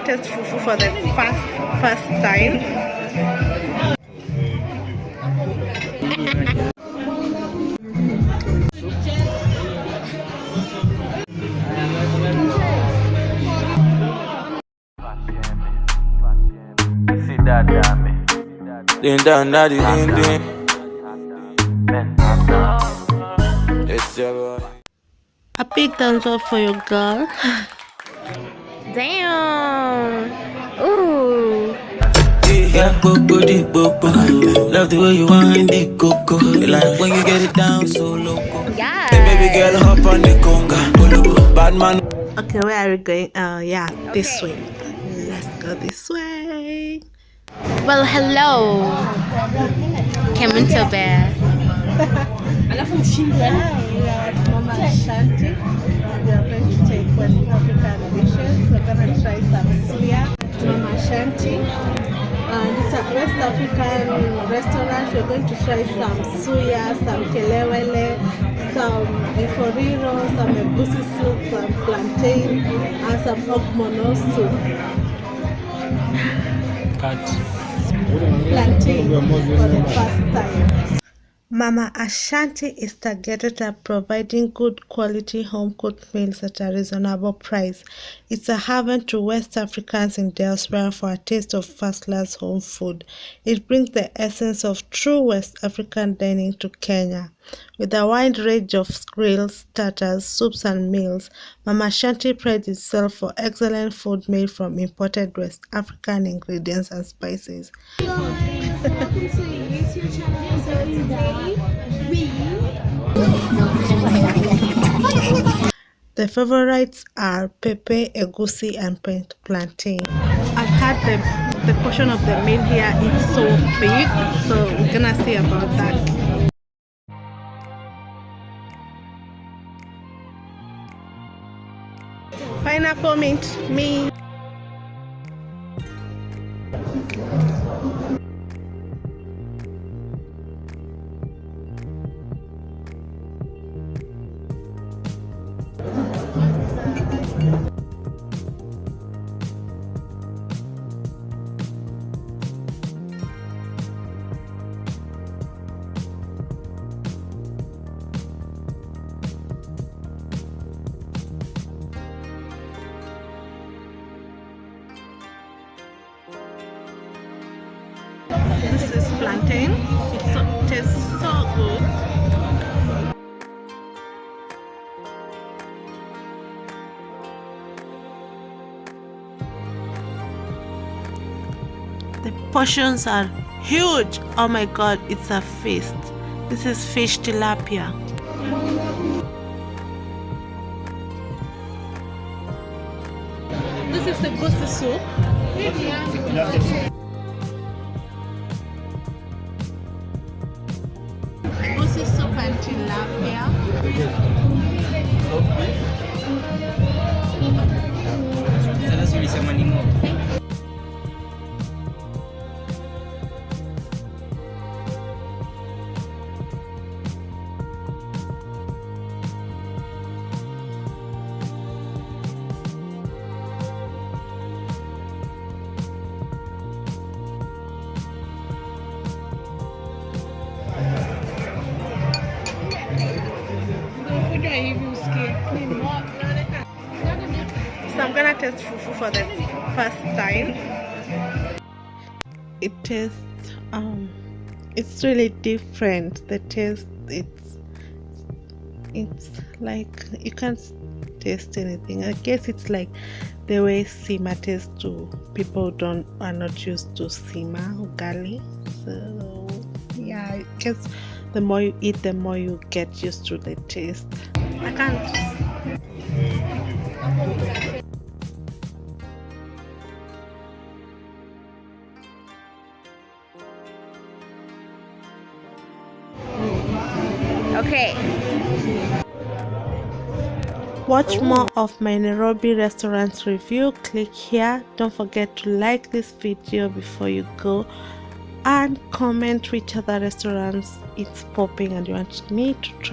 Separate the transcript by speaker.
Speaker 1: taste fufu for the first time. A big thumbs up for your girl. Damn. Ooh.
Speaker 2: Yeah, love the way you wind it, coco. Like when you get it down so loco.
Speaker 1: Yeah.
Speaker 2: Baby girl, hop on the conga. Bad man.
Speaker 1: Okay, where are we going? Yeah, this way. Let's go this way. Well, hello, Kemunto bear.
Speaker 3: We are at Mama Ashanti. We are going to take West African dishes. We're going to try some suya, Mama Ashanti. And it's a West African restaurant. We're going to try some suya, some kelewele, some eforiro, some egusi soup, some plantain, and some ogbono soup. Plantain for the first time.
Speaker 1: Mama Ashanti is targeted at providing good quality home-cooked meals at a reasonable price. It's a haven to West Africans in diaspora for a taste of first-class home food. It brings the essence of true West African dining to Kenya. With a wide range of grills, starters, soups and meals, Mama Ashanti prides itself for excellent food made from imported West African ingredients and spices. The favorites are pepe, egusi and plantain.
Speaker 3: I've had the portion of the meal here. It's so big, so we're gonna see about that.
Speaker 1: Pineapple mint, me.
Speaker 3: This is plantain. It tastes so good.
Speaker 1: The portions are huge. Oh my god, it's a feast. This is fish tilapia.
Speaker 3: This is the goosey soup. Goosey soup and tilapia.
Speaker 1: So I'm gonna taste fufu for the first time. It's really different. The taste, it's like you can't taste anything. I guess it's like the way sima tastes to people who are not used to sima ugali. So yeah, I guess the more you eat, the more you get used to the taste. I can't. Okay. Watch more of my Nairobi restaurants review. Click here. Don't forget to like this video before you go, and comment which other restaurants it's popping and you want me to try.